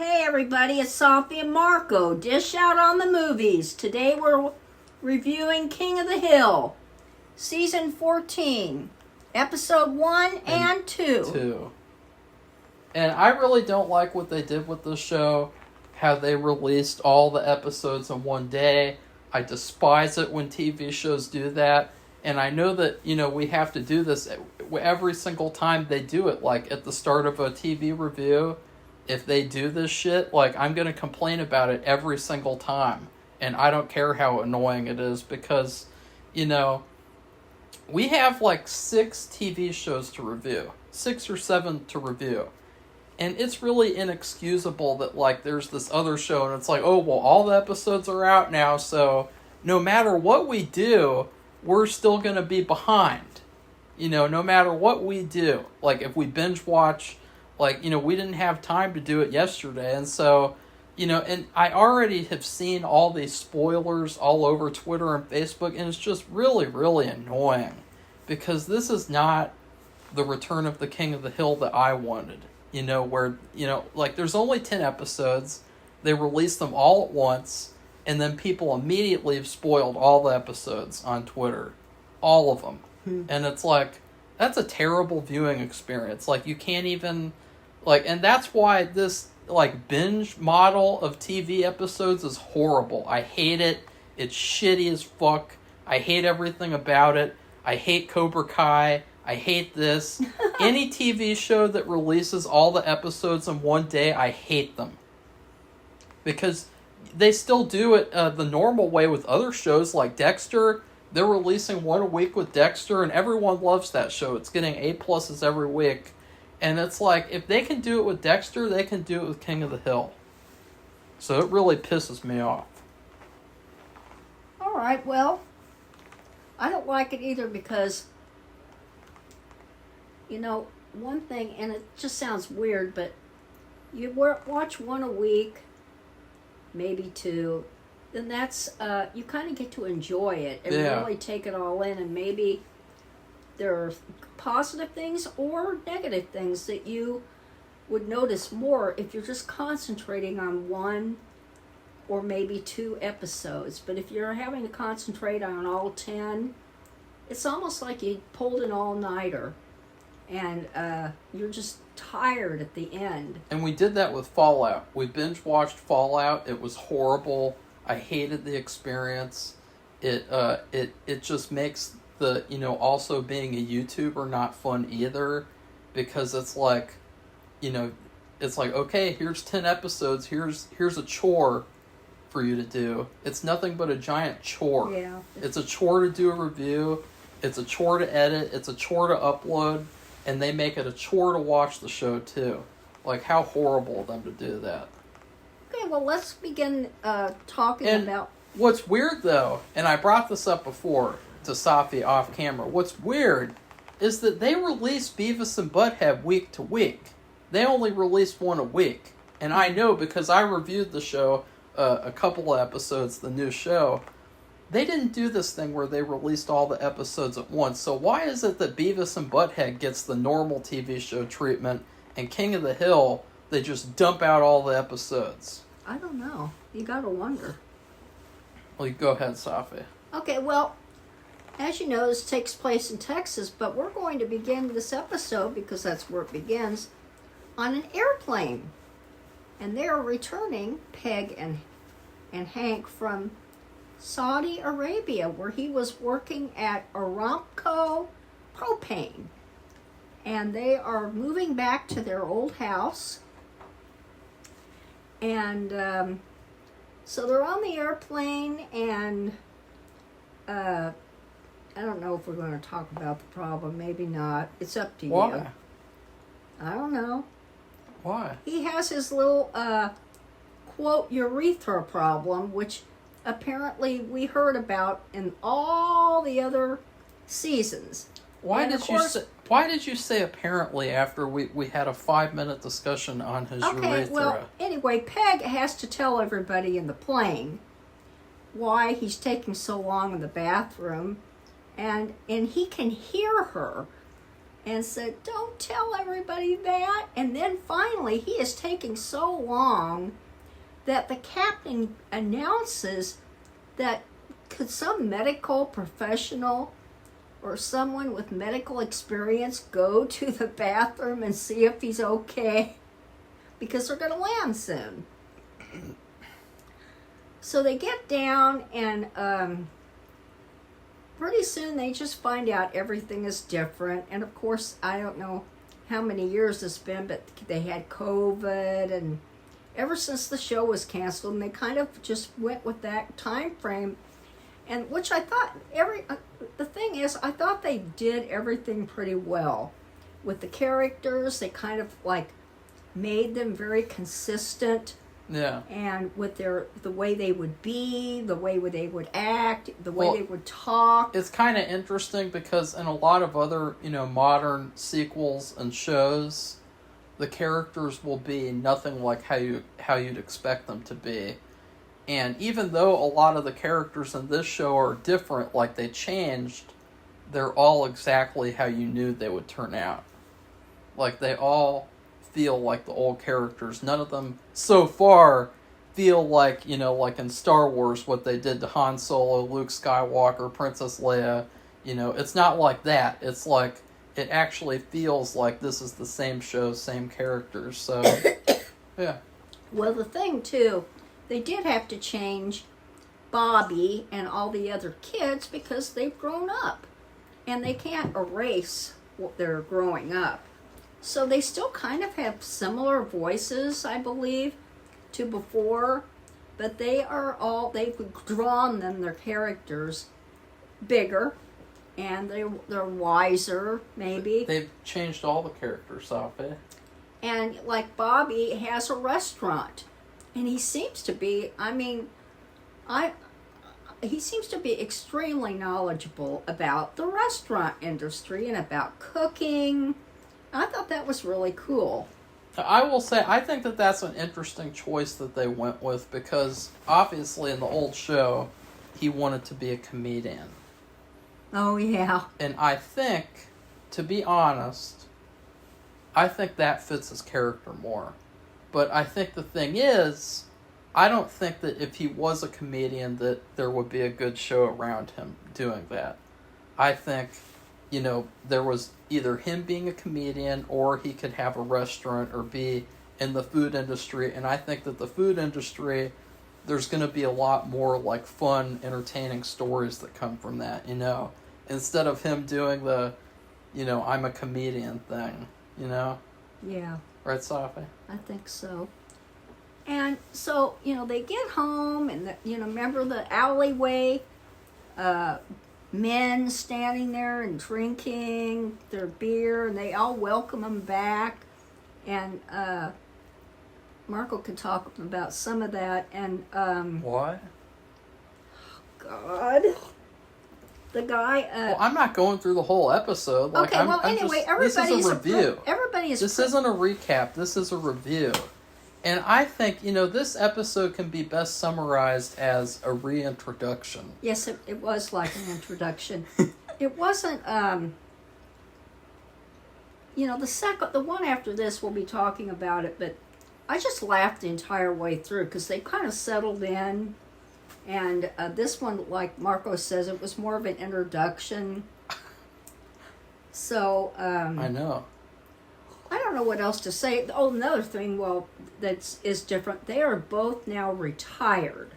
Hey everybody, it's Safi and Marco. Dish out on the movies. Today we're reviewing King of the Hill, Season 14, Episode 1 and 2. And I really don't like what they did with the show, how they released all the episodes in one day. I despise it when TV shows do that. And I know that, we have to do this every single time they do it. Like, at the start of a TV review, if they do this shit, I'm going to complain about it every single time. And I don't care how annoying it is because, we have 6 TV shows to review. 6 or 7 to review. And it's really inexcusable that, there's this other show and it's all the episodes are out now, so no matter what we do, we're still going to be behind. No matter what we do. If we binge watch, we didn't have time to do it yesterday. And so, and I already have seen all these spoilers all over Twitter and Facebook, and it's just really, really annoying. Because this is not the return of the King of the Hill that I wanted. Where, there's only 10 episodes. They release them all at once. And then people immediately have spoiled all the episodes on Twitter. All of them. And it's that's a terrible viewing experience. You can't even, and that's why this, binge model of TV episodes is horrible. I hate it. It's shitty as fuck. I hate everything about it. I hate Cobra Kai. I hate this. Any TV show that releases all the episodes in one day, I hate them. Because they still do it the normal way with other shows like Dexter. They're releasing one a week with Dexter, and everyone loves that show. It's getting A+ every week. And it's if they can do it with Dexter, they can do it with King of the Hill. So it really pisses me off. All right, well, I don't like it either because, one thing, and it just sounds weird, but you watch one a week, maybe 2, then that's, you kind of get to enjoy it and really take it all in, and maybe there are positive things or negative things that you would notice more if you're just concentrating on 1 or maybe 2 episodes. But if you're having to concentrate on all 10, it's almost like you pulled an all-nighter and you're just tired at the end. And we did that with Fallout. We binge watched Fallout. It was horrible. I hated the experience. It just makes the, also being a YouTuber not fun either, because it's okay, here's 10 episodes, here's a chore for you to do. It's nothing but a giant chore. Yeah. It's a chore to do a review, it's a chore to edit, it's a chore to upload, and they make it a chore to watch the show too. How horrible of them to do that. Okay, well, let's begin talking about... What's weird, though, and I brought this up before to Safi off camera, what's weird is that they release Beavis and Butthead week to week. They only release one a week. And I know because I reviewed the show, a couple of episodes, the new show. They didn't do this thing where they released all the episodes at once. So why is it that Beavis and Butthead gets the normal TV show treatment, and King of the Hill, they just dump out all the episodes? I don't know. You gotta wonder. Well, you go ahead, Safi. Okay, well, as you know, this takes place in Texas, but we're going to begin this episode, because that's where it begins, on an airplane. And they're returning, Peg and Hank, from Saudi Arabia, where he was working at Aramco Propane. And they are moving back to their old house. And so they're on the airplane, and I don't know if we're going to talk about the problem. Maybe not. It's up to you. Why? I don't know. Why? He has his little, quote, urethra problem, which apparently we heard about in all the other seasons. Why did you say apparently after we had a 5-minute discussion on his urethra? Okay, well, anyway, Peg has to tell everybody in the plane why he's taking so long in the bathroom, and he can hear her and said, "Don't tell everybody that." And then finally, he is taking so long that the captain announces that could some medical professional or someone with medical experience go to the bathroom and see if he's okay, because they're going to land soon. So they get down, and pretty soon they just find out everything is different. And of course, I don't know how many years it's been, but they had COVID, and ever since the show was canceled, and they kind of just went with that time frame. And which I thought the thing is, I thought they did everything pretty well with the characters. They kind of like made them very consistent. Yeah. And with the way they would be, the way they would act, the way they would talk. It's kind of interesting because in a lot of other, modern sequels and shows, the characters will be nothing like how you'd expect them to be. And even though a lot of the characters in this show are different, like they changed, they're all exactly how you knew they would turn out. Like they all feel like the old characters. None of them so far feel like, like in Star Wars, what they did to Han Solo, Luke Skywalker, Princess Leia. It's not like that. It's like it actually feels like this is the same show, same characters. So, yeah. Well, the thing too, they did have to change Bobby and all the other kids because they've grown up. And they can't erase what they're growing up. So they still kind of have similar voices, I believe, to before. But they've drawn them, their characters, bigger. And they're wiser, maybe. They've changed all the characters, Safi. And like Bobby has a restaurant. And he seems to be, he seems to be extremely knowledgeable about the restaurant industry and about cooking. I thought that was really cool. I will say, I think that that's an interesting choice that they went with because obviously in the old show, he wanted to be a comedian. Oh, yeah. And I think, to be honest, I think that fits his character more. But I think the thing is, I don't think that if he was a comedian that there would be a good show around him doing that. I think, there was either him being a comedian or he could have a restaurant or be in the food industry. And I think that the food industry, there's going to be a lot more like fun, entertaining stories that come from that, instead of him doing the, I'm a comedian thing, Yeah. Right, Safi? I think so. And so, they get home and, remember the alleyway, men standing there and drinking their beer, and they all welcome them back. And Marco could talk about some of that. And What? God. The guy. Well, I'm not going through the whole episode. Okay, anyway, this is a review. This isn't a recap. This is a review. And I think, this episode can be best summarized as a reintroduction. Yes, it was like an introduction. It wasn't, the one after this, we'll be talking about it, but I just laughed the entire way through because they kind of settled in. And this one, like Marco says, it was more of an introduction. So, I know. I don't know what else to say. Oh, another thing, that is different. They are both now retired.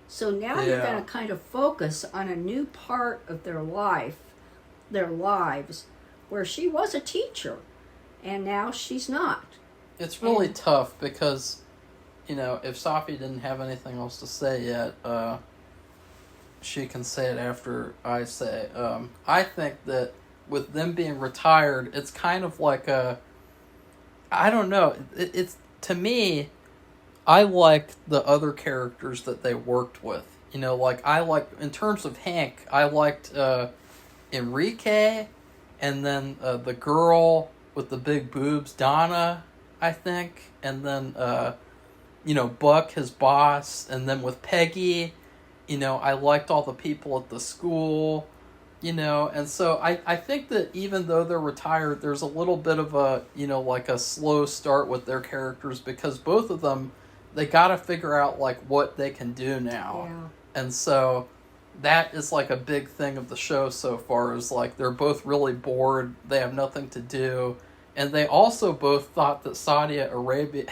So now you're going to kind of focus on a new part of their lives, where she was a teacher, and now she's not. It's really tough because, if Safi didn't have anything else to say yet, she can say it after I say. I think that with them being retired, it's kind of like I don't know. It's to me, I like the other characters that they worked with. In terms of Hank, I liked Enrique, and then the girl with the big boobs, Donna, I think, and then Buck, his boss, and then with Peggy, I liked all the people at the school. And so I think that even though they're retired, there's a little bit of a, like a slow start with their characters because both of them, they got to figure out, like, what they can do now. Yeah. And so that is, like, a big thing of the show so far is, like, they're both really bored, they have nothing to do, and they also both thought that Saudi Arabia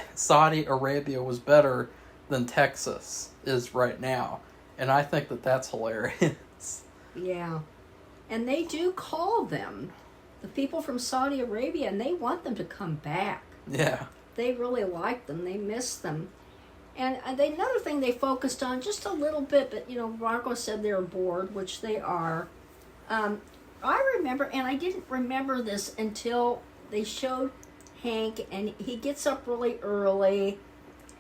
was better than Texas is right now. And I think that that's hilarious. Yeah. And they do call them, the people from Saudi Arabia, and they want them to come back. Yeah. They really like them. They miss them. And another thing they focused on just a little bit, but, Marco said they were bored, which they are. I remember, and I didn't remember this until they showed Hank, and he gets up really early,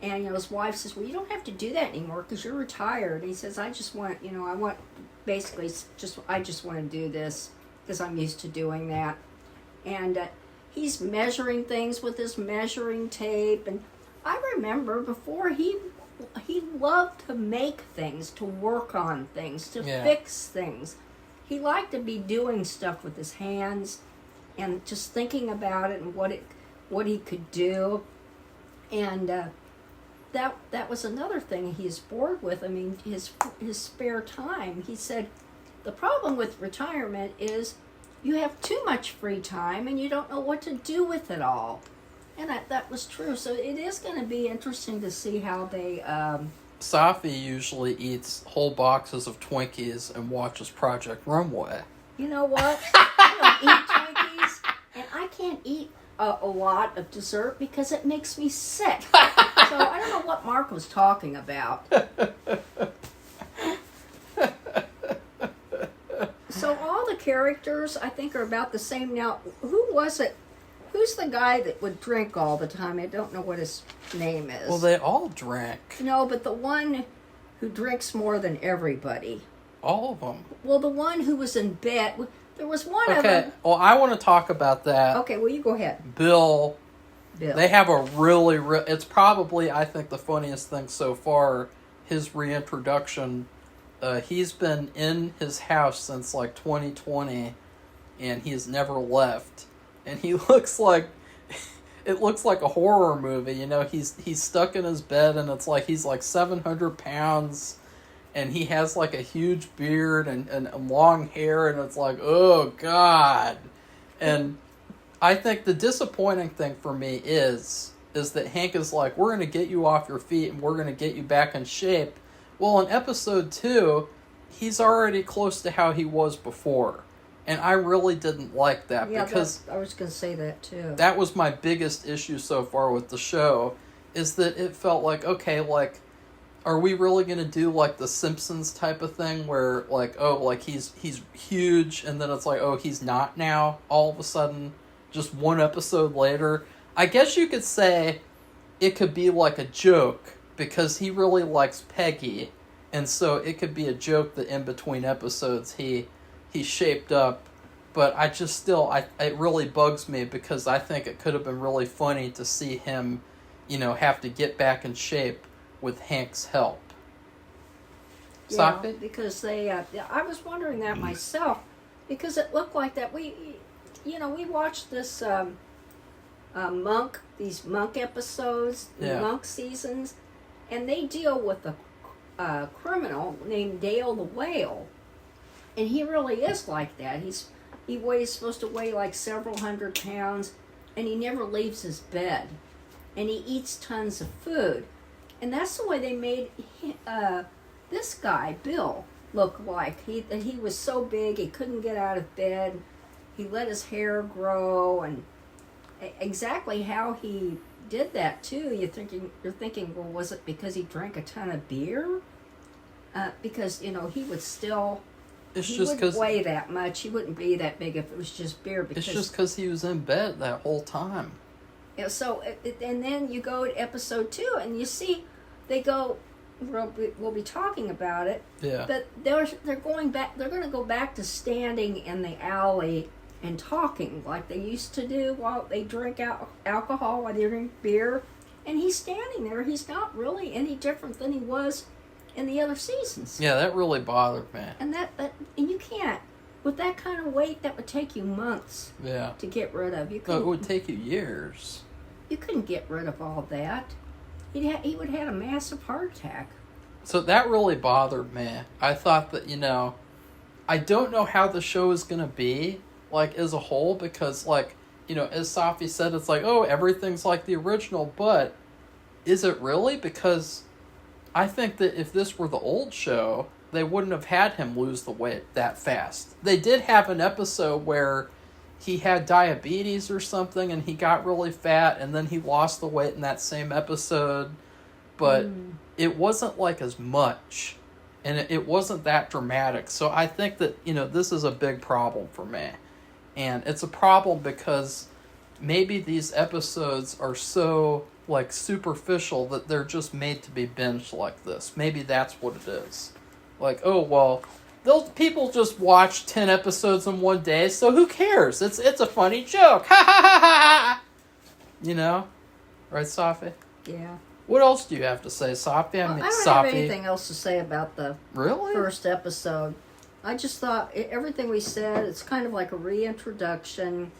and, his wife says, well, you don't have to do that anymore because you're retired. And he says, I just want, I just want to do this because I'm used to doing that. And he's measuring things with his measuring tape. And I remember before he loved to make things, to work on things, to fix things. He liked to be doing stuff with his hands and just thinking about it and what he could do. And that was another thing he's bored with. I mean, his spare time. He said, the problem with retirement is you have too much free time and you don't know what to do with it all. And that was true. So it is going to be interesting to see how they... Safi usually eats whole boxes of Twinkies and watches Project Runway. You know what? I don't eat Twinkies, and I can't eat a lot of dessert because it makes me sick. So I don't know what Mark was talking about. So all the characters, I think, are about the same. Now, who was it? Who's the guy that would drink all the time? I don't know what his name is. Well, they all drank. No, but the one who drinks more than everybody. All of them. Well, the one who was in bed. There was one of them. Okay, well, I want to talk about that. Okay, well, you go ahead. Bill. They have a really... it's probably, I think, the funniest thing so far, his reintroduction. He's been in his house since, 2020, and he's never left. And he looks like... it looks like a horror movie, He's stuck in his bed, and it's like he's 700 pounds, and he has a huge beard and long hair, and it's like, oh, God. And I think the disappointing thing for me is that Hank is like, we're going to get you off your feet, and we're going to get you back in shape. Well, in episode 2, he's already close to how he was before. And I really didn't like that because... I was going to say that too. That was my biggest issue so far with the show, is that it felt like, okay, are we really going to do the Simpsons type of thing where he's huge and then it's like, oh, he's not now all of a sudden, just one episode later? I guess you could say it could be a joke because he really likes Peggy, and so it could be a joke that in between episodes he shaped up, but I just still, it really bugs me because I think it could have been really funny to see him, have to get back in shape with Hank's help. Yeah, Safi? because they, I was wondering that myself, because it looked like that we watched this these Monk episodes, Monk seasons, and they deal with a criminal named Dale the Whale. And he really is like that. He's supposed to weigh several hundred pounds, and he never leaves his bed. And he eats tons of food. And that's the way they made this guy, Bill, look like. That he was so big he couldn't get out of bed. He let his hair grow, and exactly how he did that too. You're thinking, well, was it because he drank a ton of beer? Because he would still... He wouldn't weigh that much. He wouldn't be that big if it was just beer. Because, it's just because he was in bed that whole time. Yeah, so, and then you go to episode 2, and you see, they go, we'll be talking about it. Yeah. But they're going back. They're going to go back to standing in the alley and talking like they used to do while they drink alcohol, while they drink beer. And he's standing there. He's not really any different than he was in the other seasons. Yeah, that really bothered me. And and you can't with that kind of weight, that would take you months to get rid of. No, it would take you years. You couldn't get rid of all that. He would have had a massive heart attack. So that really bothered me. I thought that, I don't know how the show is going to be, like, as a whole, because, like, as Safi said, it's like, oh, everything's like the original, but is it really? Because I think that if this were the old show, they wouldn't have had him lose the weight that fast. They did have an episode where he had diabetes or something, and he got really fat, and then he lost the weight in that same episode, but it wasn't like as much, and it wasn't that dramatic. So I think that, this is a big problem for me. And it's a problem because maybe these episodes are so, like, superficial that they're just made to be binged like this. Maybe that's what it is. Like, oh, well, those people just watch 10 episodes in one day, so who cares? It's a funny joke. Ha ha ha ha! Right, Safi? Yeah. What else do you have to say, Safi? I don't have anything else to say about the first episode. I just thought everything we said, it's kind of like a reintroduction.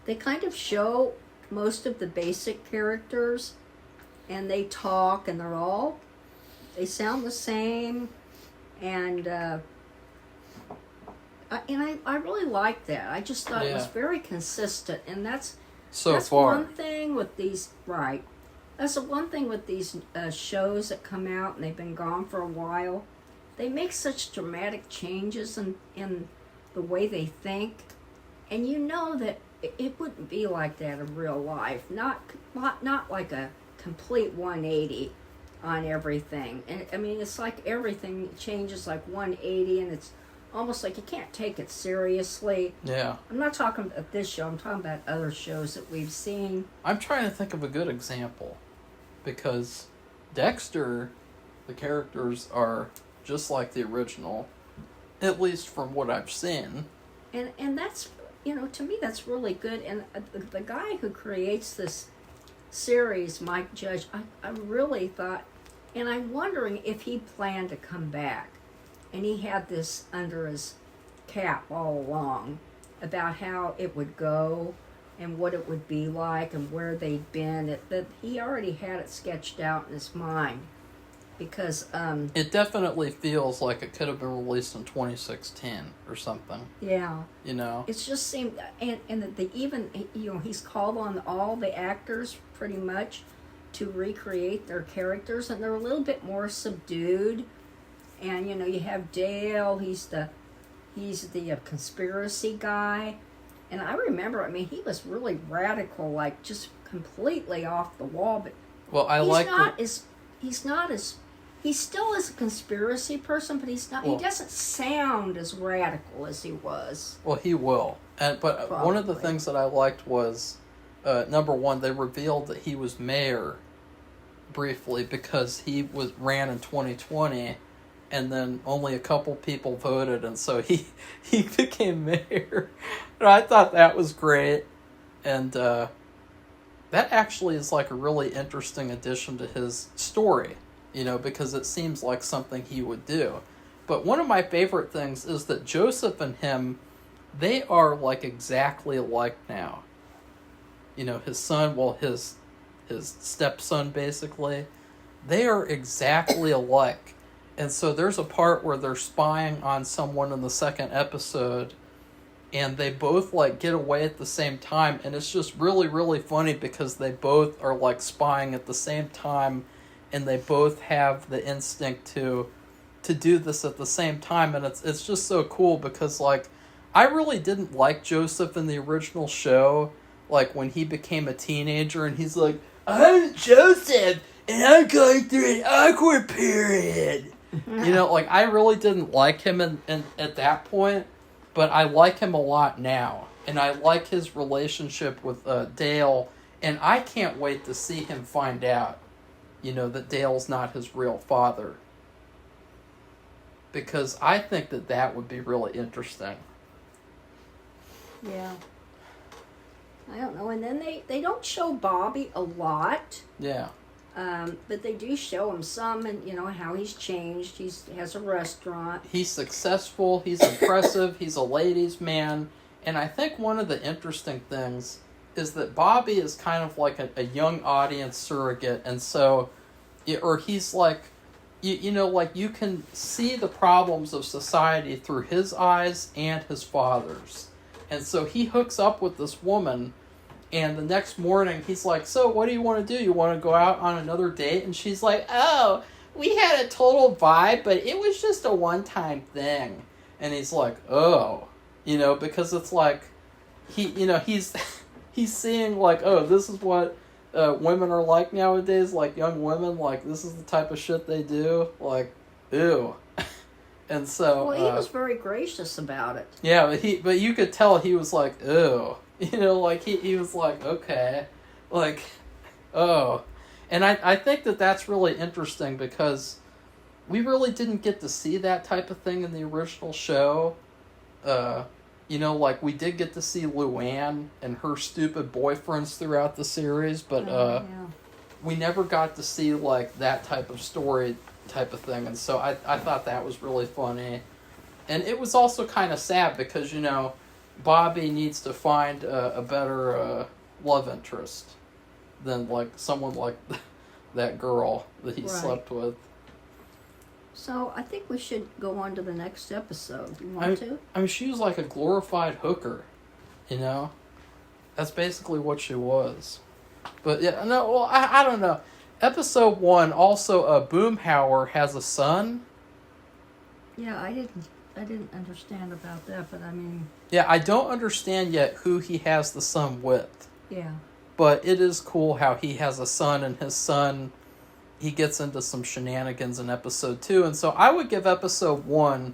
They kind of show most of the basic characters, and they talk, and they sound the same, and I really liked that. I just thought it was very consistent, and that's one thing with these, right. That's the one thing with these shows that come out, and they've been gone for a while. They make such dramatic changes in the way they think, and that it wouldn't be like that in real life. Not like a complete 180 on everything. And I mean, it's like everything changes like 180, and it's almost like you can't take it seriously. Yeah. I'm not talking about this show. I'm talking about other shows that we've seen. I'm trying to think of a good example, because Dexter, the characters are just like the original, at least from what I've seen. And that's, to me, that's really good. And the guy who creates this series, Mike Judge, I really thought, and I'm wondering if he planned to come back. And he had this under his cap all along about how it would go and what it would be like and where they'd been. That he already had it sketched out in his mind. Because it definitely feels like it could have been released in 2016 or something. Yeah. It's just seemed, and they even, he's called on all the actors pretty much to recreate their characters, and they're a little bit more subdued. And you have Dale. He's the conspiracy guy, and I remember. I mean, he was really radical, like just completely off the wall. But he still is a conspiracy person, but he's not. He doesn't sound as radical as he was. Well, he will. But Probably. One of the things that I liked was, number one, they revealed that he was mayor briefly because he ran in 2020, and then only a couple people voted, and so he became mayor. And I thought that was great, and that actually is like a really interesting addition to his story. Because it seems like something he would do. But one of my favorite things is that Joseph and him, they are like exactly alike now. His son, his stepson basically, they are exactly alike. And so there's a part where they're spying on someone in the second episode, and they both like get away at the same time, and it's just really, really funny because they both are like spying at the same time, and they both have the instinct to do this at the same time, and it's just so cool because, like, I really didn't like Joseph in the original show, like, when he became a teenager, and he's like, I'm Joseph, and I'm going through an awkward period. Like, I really didn't like him at that point, but I like him a lot now, and I like his relationship with Dale, and I can't wait to see him find out that Dale's not his real father. Because I think that would be really interesting. Yeah. I don't know. And then they don't show Bobby a lot. Yeah. But they do show him some, and how he's changed. He has a restaurant. He's successful. He's impressive. He's a ladies' man. And I think one of the interesting things is that Bobby is kind of like a young audience surrogate, and so, or he's like, like you can see the problems of society through his eyes and his father's. And so he hooks up with this woman, and the next morning he's like, so what do you want to do? You want to go out on another date? And she's like, oh, we had a total vibe, but it was just a one-time thing. And he's like, oh, because it's like, he's seeing like, oh, this is what women are like nowadays, like young women, like this is the type of shit they do, like, ew. And so, well, he was very gracious about it. Yeah, but you could tell he was like, ew. Like he was like, okay, like, oh. And I think that's really interesting because we really didn't get to see that type of thing in the original show. Like we did get to see Luann and her stupid boyfriends throughout the series, but we never got to see like that type of story type of thing. And so I thought that was really funny. And it was also kind of sad because, Bobby needs to find a better love interest than like someone like that girl that he slept with. So I think we should go on to the next episode. You want to? I mean, she was like a glorified hooker, That's basically what she was. But yeah, no, well, I don't know. Episode 1 also, Boomhauer has a son. Yeah, I didn't understand about that, but I mean... Yeah, I don't understand yet who he has the son with. Yeah. But it is cool how he has a son, and his son, he gets into some shenanigans in episode 2. And so I would give episode 1,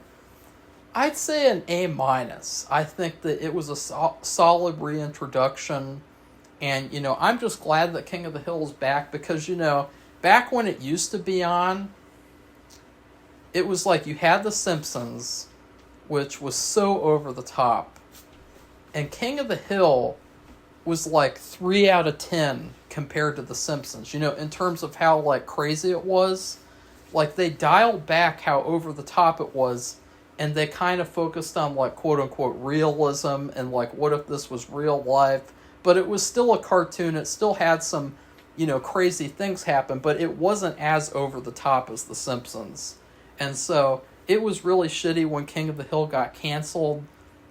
I'd say an A-. I think that it was a solid reintroduction. And, I'm just glad that King of the Hill is back because, back when it used to be on, it was like you had The Simpsons, which was so over the top. And King of the Hill was like 3 out of 10 compared to The Simpsons. In terms of how like crazy it was. Like they dialed back how over the top it was. And they kind of focused on like quote unquote realism and like what if this was real life. But it was still a cartoon. It still had some, crazy things happen. But it wasn't as over the top as The Simpsons. And so it was really shitty when King of the Hill got canceled.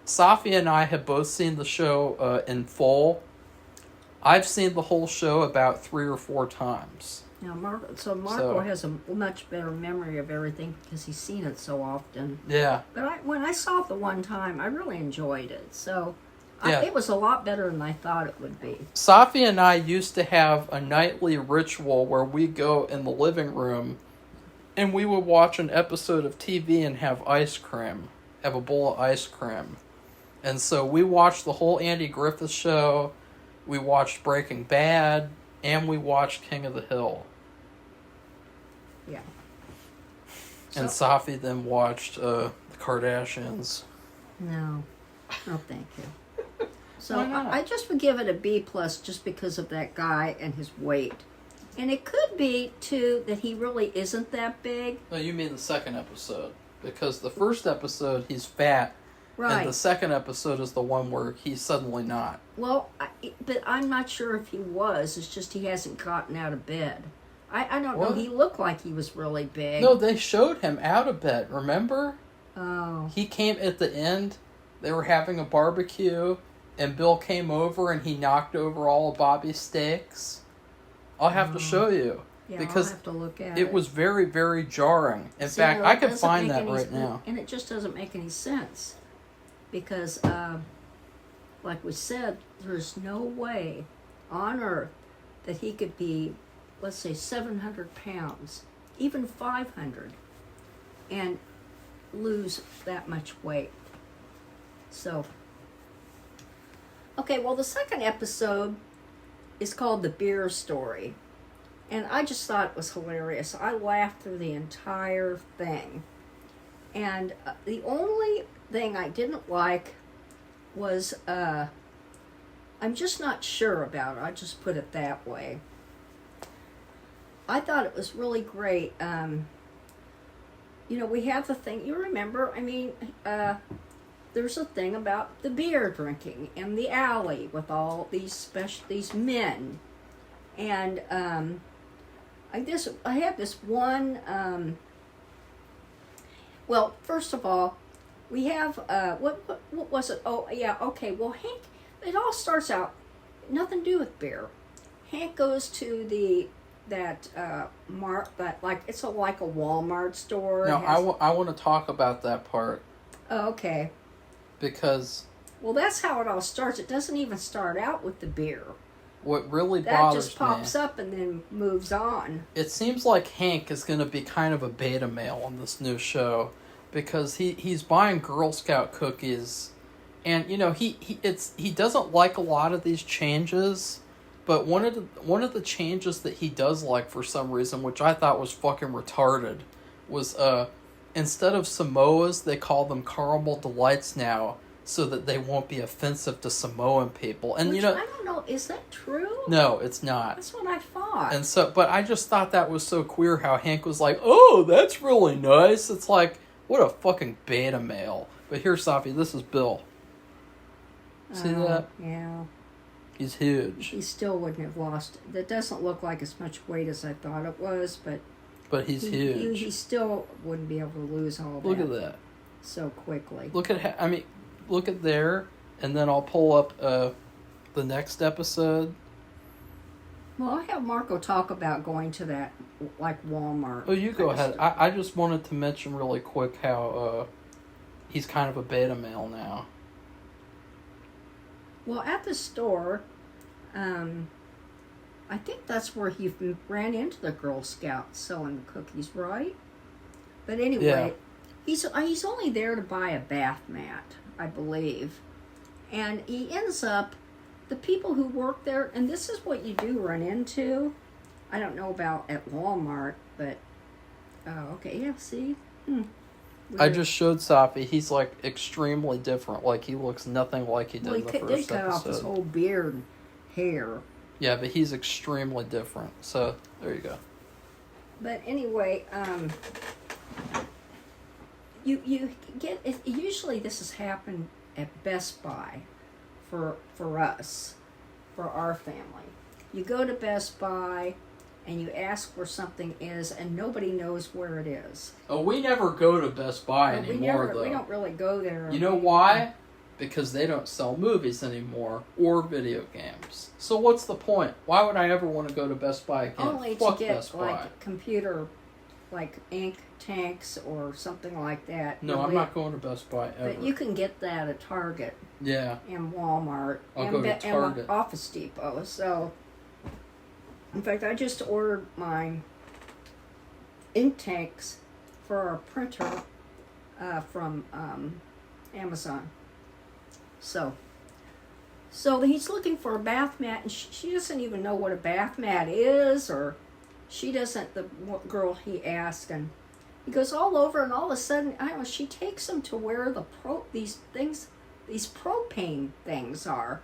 Safi and I have both seen the show in full. I've seen the whole show about 3 or 4 times. Now, Marco has a much better memory of everything because he's seen it so often. Yeah. But when I saw it the one time, I really enjoyed it. So yeah. It was a lot better than I thought it would be. Safi and I used to have a nightly ritual where we go in the living room and we would watch an episode of TV and have ice cream. Have a bowl of ice cream. And so we watched the whole Andy Griffith Show. We watched Breaking Bad. And we watched King of the Hill. Yeah. And Safi then watched the Kardashians. No, thank you. So I just would give it a B+ just because of that guy and his weight. And it could be, too, that he really isn't that big. No, you mean the second episode. Because the first episode, he's fat. Right. And the second episode is the one where he's suddenly not. Well, but I'm not sure if he was. It's just he hasn't gotten out of bed. I don't know. He looked like he was really big. No, they showed him out of bed, remember? Oh. He came at the end. They were having a barbecue. And Bill came over and he knocked over all of Bobby's steaks. I'll have to show you. Yeah, because I'll have to look at it was very, very jarring. In fact, I could find that right now. And it just doesn't make any sense. Because, like we said, there's no way on earth that he could be, let's say, 700 pounds, even 500, and lose that much weight. So, okay, well, the second episode is called The Beer Story. And I just thought it was hilarious. I laughed through the entire thing. And the only thing I didn't like was, I'm just not sure about it. I'll just put it that way. I thought it was really great. We have the thing, you remember, there's a thing about the beer drinking in the alley with all these men. And I have this one, well, first of all, we have, what was it? Oh, yeah, okay, well, Hank, it all starts out, nothing to do with beer. Hank goes to that it's like a Walmart store. No, I want to talk about that part. Oh, okay. Because... Well, that's how it all starts. It doesn't even start out with the beer. What really that bothers me... That just pops up and then moves on. It seems like Hank is going to be kind of a beta male on this new show. Because he's buying Girl Scout cookies. And, he doesn't like a lot of these changes... But one of the changes that he does like for some reason, which I thought was fucking retarded, was instead of Samoas, they call them Caramel Delights now, so that they won't be offensive to Samoan people. And I don't know, is that true? No, it's not. That's what I thought. And so, but I just thought that was so queer how Hank was like, "Oh, that's really nice." It's like, what a fucking beta male. But here, Safi, this is Bill. See that? Yeah. He's huge. He still wouldn't have lost. That doesn't look like as much weight as I thought it was, but he's huge. He still wouldn't be able to lose all that. Look at that. So quickly. Look at there, and then I'll pull up the next episode. Well, I'll have Marco talk about going to that, like, Walmart. Oh, you go ahead. I just wanted to mention really quick how he's kind of a beta male now. Well, at the store, I think that's where he ran into the Girl Scouts selling the cookies, right? But anyway, he's only there to buy a bath mat, I believe. And he ends up, the people who work there, and this is what you do run into. I don't know about at Walmart, but, oh, okay, yeah, see? I just showed Safi. He's like extremely different. Like he looks nothing like he did in the first episode. He cut off his whole beard and hair. Yeah, but he's extremely different. So there you go. But anyway, you get it, usually this has happened at Best Buy for us, for our family. You go to Best Buy and you ask where something is, and nobody knows where it is. Oh, we never go to Best Buy anymore, though. We don't really go there. You know why? Because they don't sell movies anymore, or video games. So what's the point? Why would I ever want to go to Best Buy again? Only Fuck to get, Best Buy. like, computer, like, ink tanks or something like that. No, I'm not going to Best Buy ever. But you can get that at Target. Yeah. And Walmart. I'll go to Target. And Office Depot, so... In fact, I just ordered my ink tanks for our printer from Amazon. So he's looking for a bath mat, and she doesn't even know what a bath mat is, or she doesn't, the girl he asked, and he goes all over, and all of a sudden, I don't know, she takes him to where these propane things are.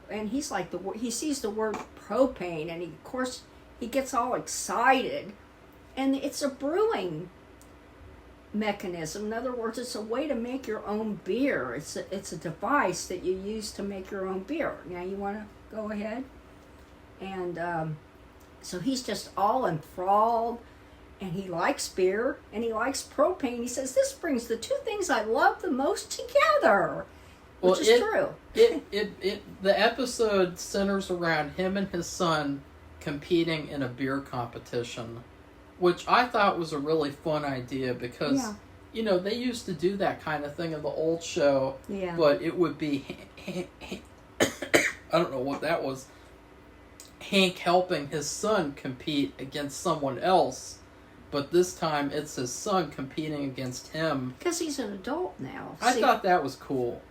And he's like, he sees the word propane, and of course he gets all excited, and it's a brewing mechanism. In other words, it's a way to make your own beer. It's a device that you use to make your own beer. Now you want to go ahead, and so he's just all enthralled, and he likes beer and he likes propane. He says, "This brings the two things I love the most together." Which is true. The episode centers around him and his son competing in a beer competition, which I thought was a really fun idea because, they used to do that kind of thing in the old show, but it would be, I don't know what that was, Hank helping his son compete against someone else, but this time it's his son competing against him. Because he's an adult now. I thought that was cool.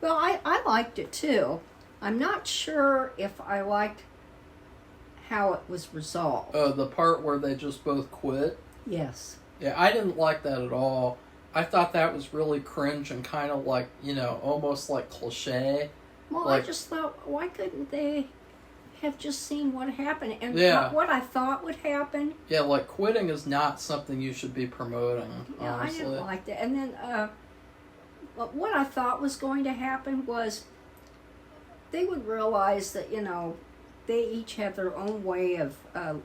Well, I liked it too. I'm not sure if I liked how it was resolved. The part where they just both quit? Yes. Yeah, I didn't like that at all. I thought that was really cringe and kind of like, almost like cliche. Well, I just thought, why couldn't they have just seen what happened and what I thought would happen. Yeah, like quitting is not something you should be promoting, Yeah, honestly. I didn't like that. And then what I thought was going to happen was they would realize that, they each have their own way of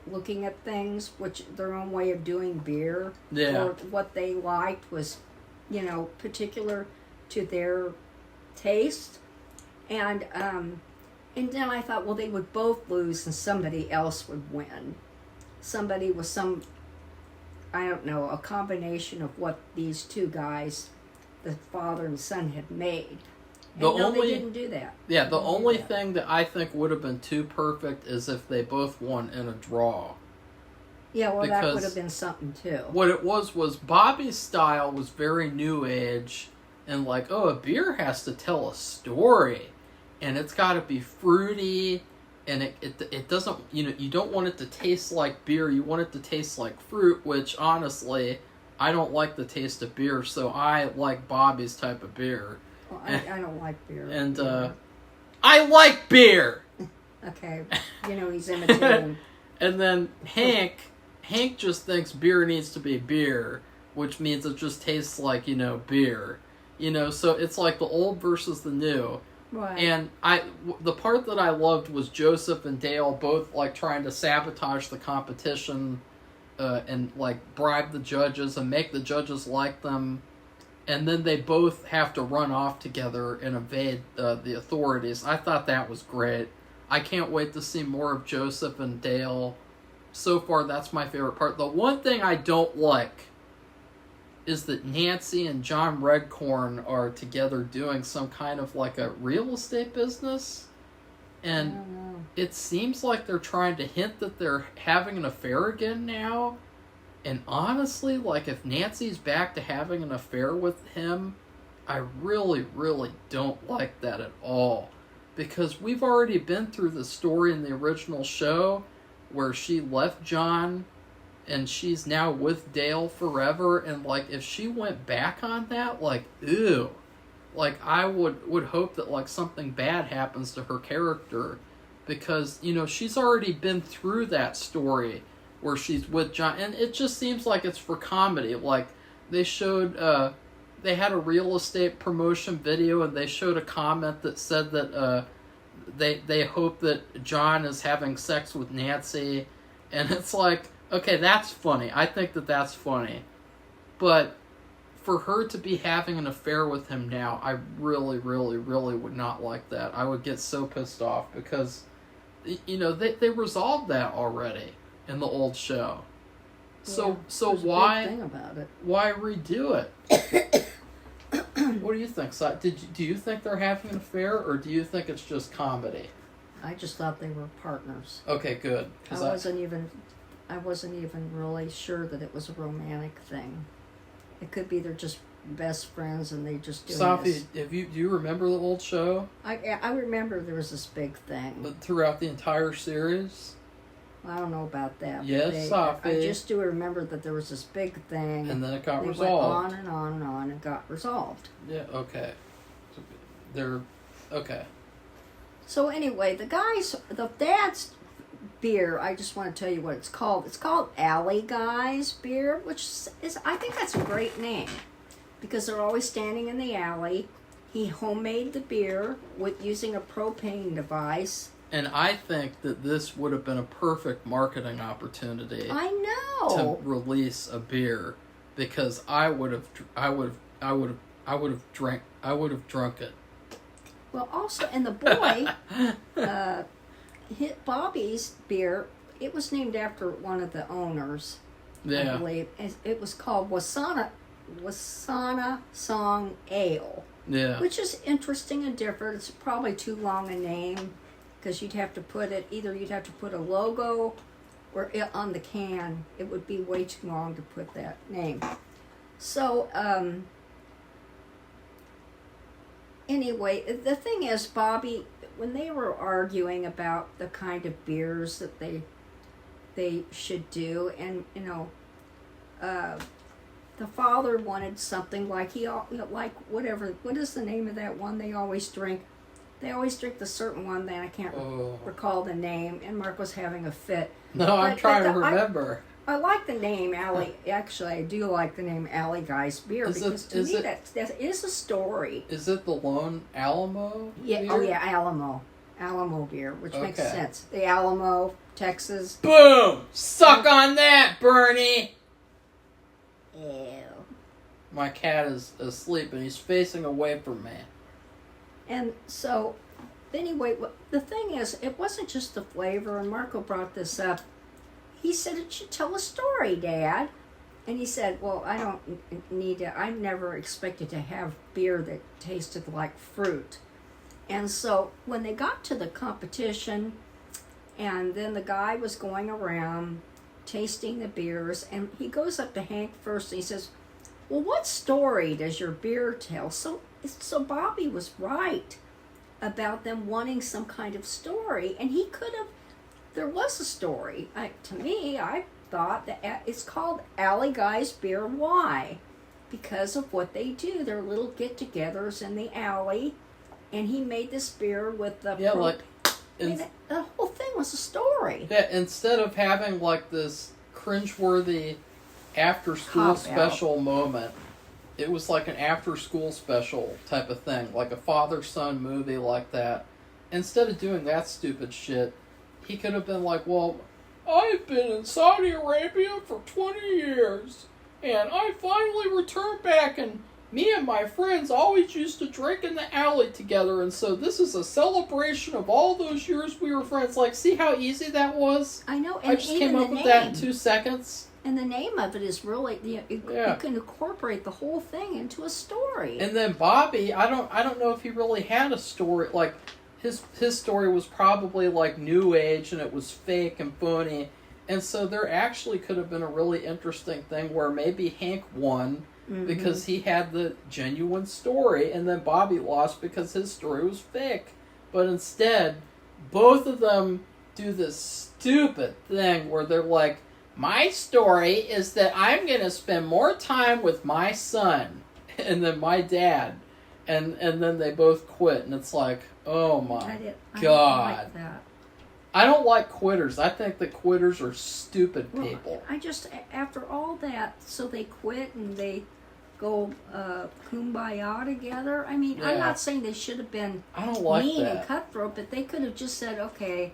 looking at things, which their own way of doing beer. Yeah. Or what they liked was, particular to their taste. And then I thought, well, they would both lose and somebody else would win. Somebody with some, I don't know, a combination of what these two guys, the father and son, had made. And they didn't do that. Yeah, the only thing that I think would have been too perfect is if they both won in a draw. Yeah, well, that would have been something too. What it was Bobby's style was very new age, and like, a beer has to tell a story, and it's got to be fruity, and it doesn't, you don't want it to taste like beer, you want it to taste like fruit, which honestly, I don't like the taste of beer, so I like Bobby's type of beer. Well, I don't like beer. And, I like beer! Okay, he's imitating. And then Hank just thinks beer needs to be beer, which means it just tastes like, beer. So it's like the old versus the new. Right. And the part that I loved was Joseph and Dale both, like, trying to sabotage the competition, and, like, bribe the judges and make the judges like them. And then they both have to run off together and evade the authorities. I thought that was great. I can't wait to see more of Joseph and Dale. So far, that's my favorite part. The one thing I don't like is that Nancy and John Redcorn are together doing some kind of like a real estate business. And it seems like they're trying to hint that they're having an affair again now. And honestly, like, if Nancy's back to having an affair with him, I really, really don't like that at all. Because we've already been through the story in the original show where she left John and she's now with Dale forever. And, like, if she went back on that, like, ew. Like, I would hope that, like, something bad happens to her character. Because, she's already been through that story where she's with John, and it just seems like it's for comedy. Like, they showed, they had a real estate promotion video, and they showed a comment that said that, they hope that John is having sex with Nancy, and it's like, okay, that's funny. I think that that's funny. But for her to be having an affair with him now, I really, really, really would not like that. I would get so pissed off, because, they resolved that already in the old show. So why big thing about it. Why redo it? What do you think? Do you think they're having an affair, or do you think it's just comedy? I just thought they were partners. Okay, good. I wasn't even really sure that it was a romantic thing. It could be they're just best friends and they just do Safi, do you remember the old show? I remember there was this big thing throughout the entire series. I don't know about that. Yes, Safi. I just do remember that there was this big thing. And then it got resolved. Went on and on and on and got resolved. Yeah, okay. Okay. So anyway, the dad's beer, I just want to tell you what it's called. It's called Alley Guys beer, which is, I think that's a great name. Because they're always standing in the alley. He homemade the beer with using a propane device. And I think that this would have been a perfect marketing opportunity. I know. To release a beer, because I would have drunk it. Well, also, and the boy, hit Bobby's beer. It was named after one of the owners. Yeah. I believe it was called Wasana Song Ale. Yeah. Which is interesting and different. It's probably too long a name. Because you'd have to put a logo or on the can. It would be way too long to put that name. So, anyway, the thing is, Bobby, when they were arguing about the kind of beers that they should do, and, the father wanted something like what is the name of that one they always drink? They always drink the certain one that I can't recall the name, and Mark was having a fit. No, I'm trying to remember. I like the name Alley. Actually, I do like the name Alley Guy's Beer because to me that is a story. Is it the Lone Alamo? Yeah. Beer? Oh yeah, Alamo beer, which makes sense. The Alamo, Texas. Boom! Suck on that, Bernie. Ew. My cat is asleep and he's facing away from me. And so, anyway, the thing is, it wasn't just the flavor, and Marco brought this up. He said, it should tell a story, Dad. And he said, well, I don't need to, I never expected to have beer that tasted like fruit. And so, when they got to the competition, and then the guy was going around tasting the beers, and he goes up to Hank first, and he says, well, what story does your beer tell? So Bobby was right about them wanting some kind of story, and he could have. There was a story. To me, I thought that it's called Alley Guys Beer. Why? Because of what they do. Their little get-togethers in the alley, and he made this beer with the the whole thing was a story. Yeah, instead of having like this cringeworthy after-school special moment. It was like an after-school special type of thing, like a father-son movie like that. Instead of doing that stupid shit, he could have been like, well, I've been in Saudi Arabia for 20 years, and I finally returned back, and me and my friends always used to drink in the alley together, and so this is a celebration of all those years we were friends. Like, see how easy that was? I know. And I just came up with that in 2 seconds. And the name of it is really, you can incorporate the whole thing into a story. And then Bobby, I don't know if he really had a story. Like, his story was probably like New Age, and it was fake and phony. And so there actually could have been a really interesting thing where maybe Hank won because he had the genuine story, and then Bobby lost because his story was fake. But instead, both of them do this stupid thing where they're like, my story is that I'm going to spend more time with my son and then my dad. And then they both quit. And it's like, oh my God. I don't like that. I don't like quitters. I think that quitters are stupid people. I just, after all that, so they quit and they go kumbaya together. I mean, I'm not saying they should have been mean and cutthroat, but they could have just said, okay,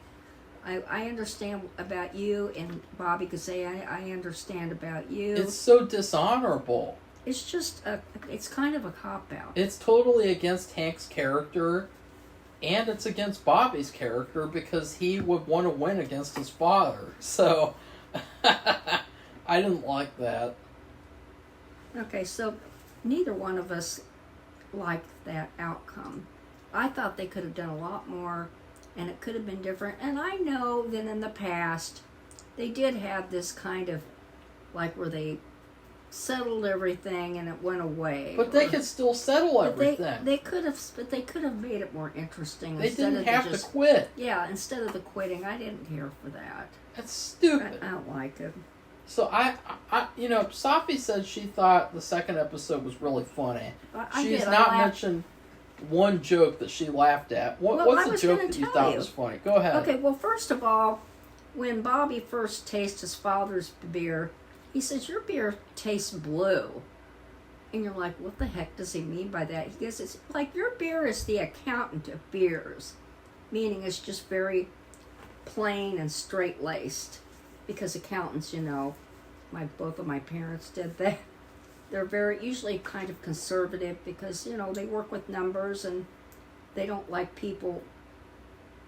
I understand about you, and Bobby could say, I understand about you. It's so dishonorable. It's just, it's kind of a cop-out. It's totally against Hank's character, and it's against Bobby's character, because he would want to win against his father. So, I didn't like that. Okay, so neither one of us liked that outcome. I thought they could have done a lot more, and it could have been different. And I know that in the past, they did have this kind of, like, where settled everything and it went away. But they could still settle everything. They could have made it more interesting. They didn't have to quit. Yeah, instead of the quitting, I didn't care for that. That's stupid. I don't like it. So I Safi said she thought the second episode was really funny. She's not mentioned one joke that she laughed at. What's the joke that you thought was funny? Go ahead. Okay, well, first of all, when Bobby first tastes his father's beer, he says, your beer tastes blue. And you're like, what the heck does he mean by that? He goes, it's like your beer is the accountant of beers, meaning it's just very plain and straight-laced. Because accountants, both of my parents did that. They're usually kind of conservative because, they work with numbers and they don't like people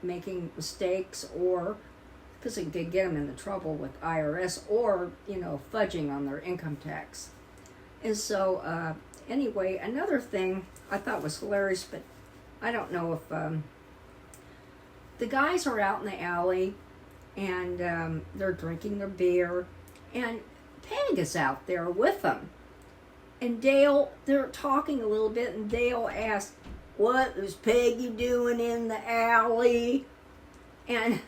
making mistakes, or because it could get them into trouble with IRS, or, fudging on their income tax. And so, anyway, another thing I thought was hilarious, but I don't know if the guys are out in the alley and they're drinking their beer, and Peg is out there with them. And Dale, they're talking a little bit, and Dale asks, what is Peggy doing in the alley? And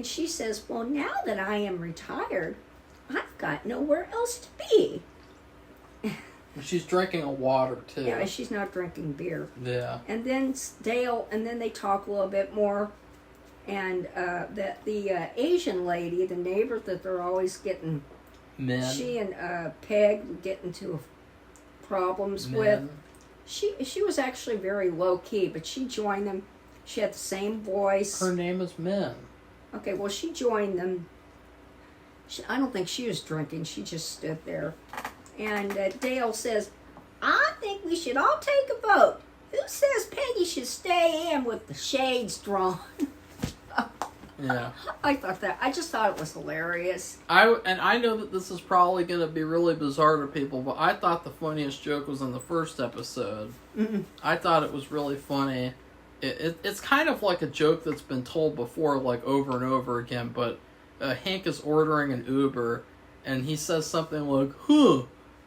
she says, well, now that I am retired, I've got nowhere else to be. She's drinking a water, too. Yeah, she's not drinking beer. Yeah. And then Dale, and then they talk a little bit more. And the Asian lady, the neighbor that they're always getting, she and Peg get into problems with. She was actually very low key, but she joined them. She had the same voice. Her name is Min. Okay, well, she joined them. I don't think she was drinking. She just stood there. And Dale says, I think we should all take a vote. Who says Peggy should stay in with the shades drawn? Yeah. I just thought it was hilarious. I know that this is probably going to be really bizarre to people, but I thought the funniest joke was in the first episode. Mm-mm. I thought it was really funny. It's kind of like a joke that's been told before, like over and over again, but Hank is ordering an Uber, and he says something like,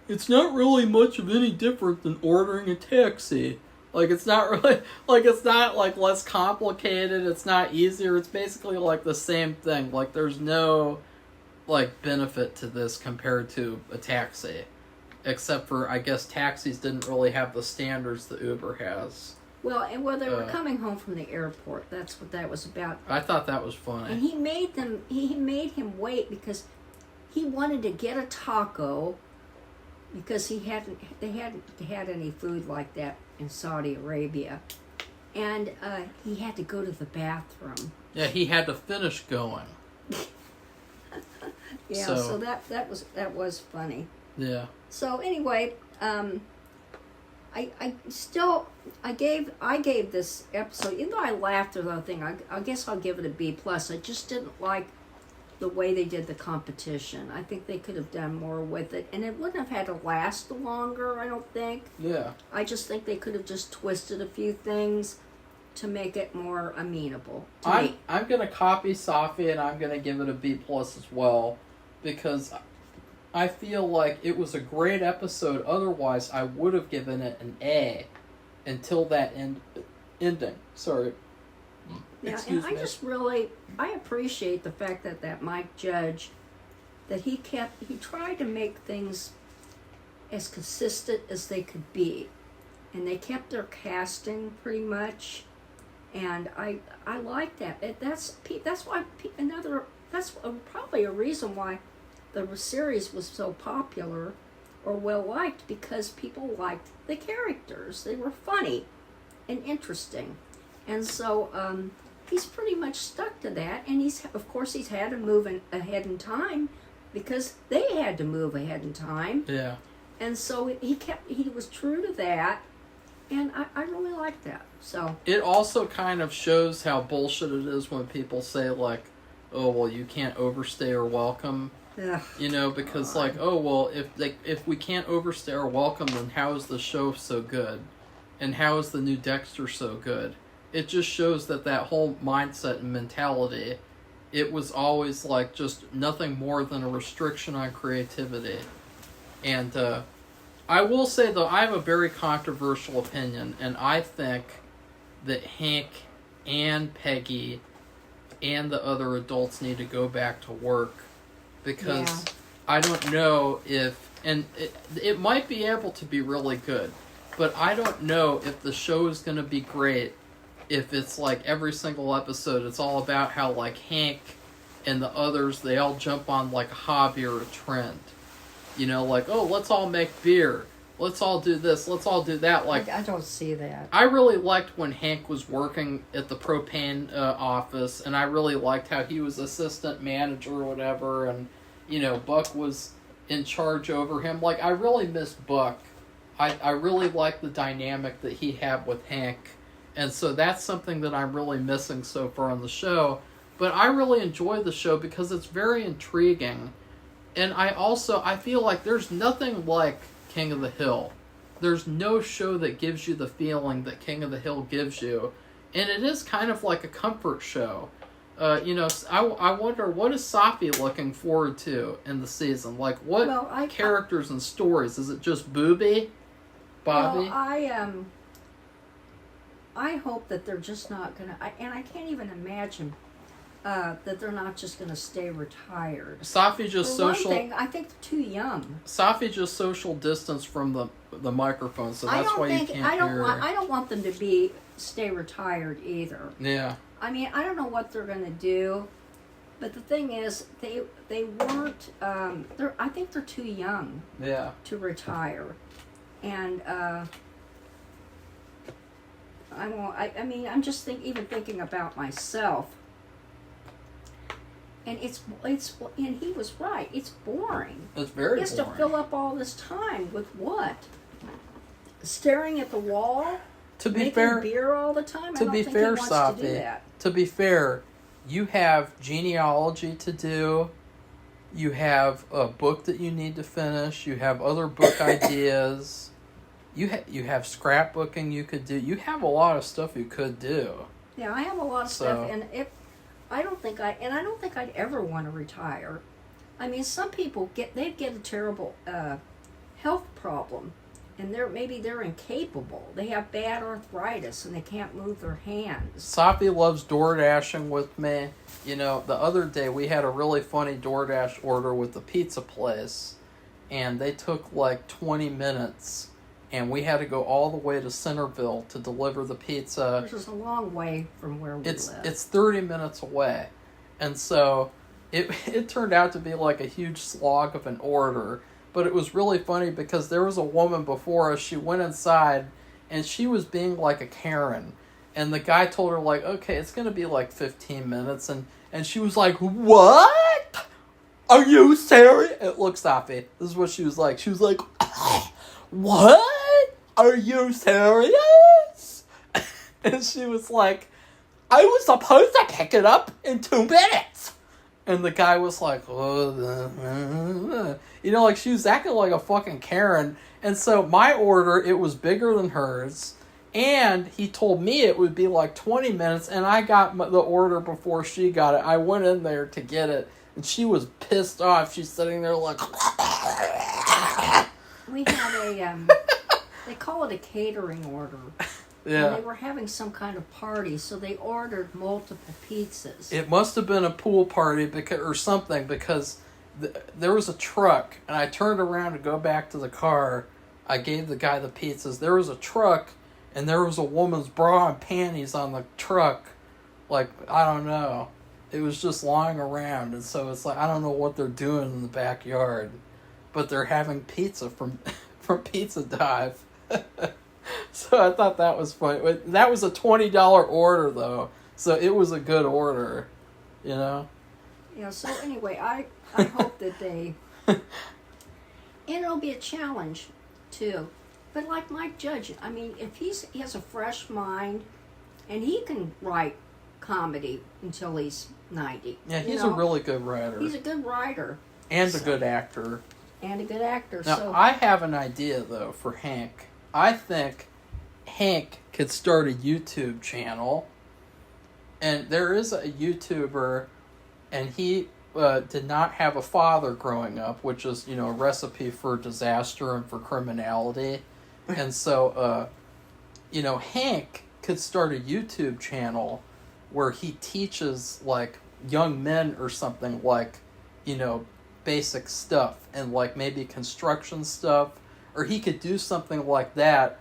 it's not really much of any different than ordering a taxi. Like, it's not really, it's not, less complicated, it's not easier, it's basically, the same thing. There's no, benefit to this compared to a taxi. Except for, I guess, taxis didn't really have the standards that Uber has. Well, they were coming home from the airport. That's what that was about. I thought that was funny. And he made him wait because he wanted to get a taco because they hadn't had any food like that in Saudi Arabia. And he had to go to the bathroom. Yeah, he had to finish going. Yeah, so that was funny. Yeah. So anyway, I gave this episode, even though I laughed at the whole thing, I guess I'll give it a B+. I just didn't like the way they did the competition. I think they could have done more with it, and it wouldn't have had to last longer, I don't think. Yeah. I just think they could have just twisted a few things to make it more amenable to me. I'm going to copy Safi, and I'm going to give it a B+ as well, because I feel like it was a great episode. Otherwise, I would have given it an A until that ending. Sorry. Yeah, Excuse and me. I appreciate the fact that Mike Judge, that he tried to make things as consistent as they could be, and they kept their casting pretty much, and I like that. That's probably a reason why the series was so popular or well liked, because people liked the characters. They were funny and interesting, and so he's pretty much stuck to that. And he's had to move ahead in time because they had to move ahead in time. Yeah. And so he was true to that, and I really like that. So it also kind of shows how bullshit it is when people say oh well, you can't overstay or welcome. Ugh, because if we can't overstay our welcome, then how is the show so good? And how is the new Dexter so good? It just shows that whole mindset and mentality, it was always just nothing more than a restriction on creativity. And I will say, though, I have a very controversial opinion, and I think that Hank and Peggy and the other adults need to go back to work. Because I don't know if, and it might be able to be really good, but I don't know if the show is going to be great if it's every single episode it's all about how Hank and the others, they all jump on a hobby or a trend. Let's all make beer. Let's all do this. Let's all do that. I don't see that. I really liked when Hank was working at the propane office, and I really liked how he was assistant manager or whatever, and Buck was in charge over him. I really miss Buck. I really like the dynamic that he had with Hank, and so that's something that I'm really missing so far on the show. But I really enjoy the show because it's very intriguing, and I feel like there's nothing like King of the Hill. There's no show that gives you the feeling that King of the Hill gives you, and it is kind of like a comfort show. I wonder, what is Safi looking forward to in the season? What characters and stories? Is it just Bobby? Well, I hope that they're just not gonna. And I can't even imagine that they're not just going to stay retired. Safi just For social. one thing, I think they're too young. Safi just social distance from the microphone, so that's why you can't hear. I don't want them to stay retired either. Yeah. I mean, I don't know what they're going to do, but the thing is, they weren't. I think they're too young. Yeah. To retire, and I mean, I'm just even thinking about myself. And and he was right. It's boring. It's very boring. He has to fill up all this time with what? Staring at the wall? To be making fair, beer all the time? I don't think he wants to do that. To be fair, you have genealogy to do. You have a book that you need to finish. You have other book ideas. You have scrapbooking you could do. You have a lot of stuff you could do. Yeah, I have a lot of stuff, and I don't think I'd ever want to retire. I mean, some people get a terrible health problem, and maybe they're incapable. They have bad arthritis and they can't move their hands. Safi loves DoorDashing with me. You know, the other day we had a really funny DoorDash order with the pizza place, and they took like 20 minutes. And we had to go all the way to Centerville to deliver the pizza. Which is a long way from where we live. It's 30 minutes away. And so it turned out to be like a huge slog of an order. But it was really funny because there was a woman before us. She went inside and she was being like a Karen. And the guy told her like, okay, it's going to be like 15 minutes. And she was like, what? Are you serious? Look, Safi, this is what she was like. She was like, what? Are you serious? And she was like, I was supposed to pick it up in 2 minutes. And the guy was like, oh, you know, like she was acting like a fucking Karen. And so my order, it was bigger than hers. And he told me it would be like 20 minutes. And I got the order before she got it. I went in there to get it. And she was pissed off. She's sitting there like... We had they call it a catering order. Yeah. And they were having some kind of party, so they ordered multiple pizzas. It must have been a pool party or something, because there was a truck, and I turned around to go back to the car. I gave the guy the pizzas. There was a truck, and there was a woman's bra and panties on the truck. Like, I don't know. It was just lying around, and so it's like, I don't know what they're doing in the backyard. But they're having pizza from Pizza Dive. So I thought that was funny. That was a $20 order, though. So it was a good order, you know? Yeah, so anyway, I hope that they... And it'll be a challenge, too. But like Mike Judge, I mean, if he has a fresh mind, and he can write comedy until he's 90. Yeah, he's a really good writer. He's a good writer. And a good actor. And a good actor. Now, so I have an idea, though, for Hank. I think Hank could start a YouTube channel. And there is a YouTuber, and he did not have a father growing up, which is, you know, a recipe for disaster and for criminality. And so, you know, Hank could start a YouTube channel where he teaches, like, young men or something, like, you know, basic stuff and like maybe construction stuff, or he could do something like that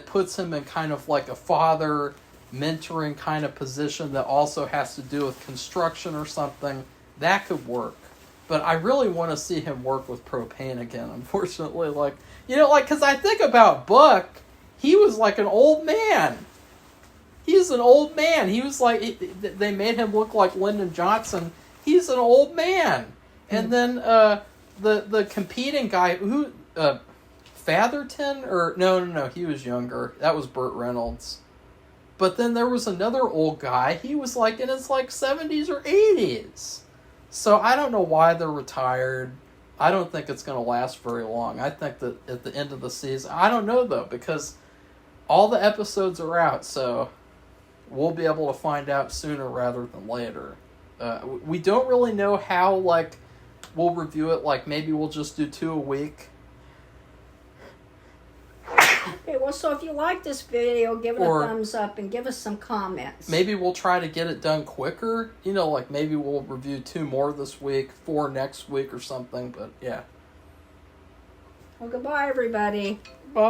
puts him in kind of like a father mentoring kind of position that also has to do with construction or something. That could work. But I really want to see him work with propane again, unfortunately. Like, you know, like, because I think about Buck, he was like an old man. He's an old man. He was like, they made him look like Lyndon Johnson. He's an old man. And then the competing guy, who Fatherton, or no, he was younger. That was Burt Reynolds. But then there was another old guy. He was like in his like 70s or 80s. So I don't know why they're retired. I don't think it's going to last very long. I think that at the end of the season, I don't know though, because all the episodes are out, so we'll be able to find out sooner rather than later. We don't really know how, like, we'll review it. Like, maybe we'll just do 2 a week. Okay, well, so if you like this video, give it Or- a thumbs up and give us some comments. Maybe we'll try to get it done quicker. You know, like maybe we'll review 2 more this week, 4 next week or something. But yeah. Well, goodbye, everybody. Bye.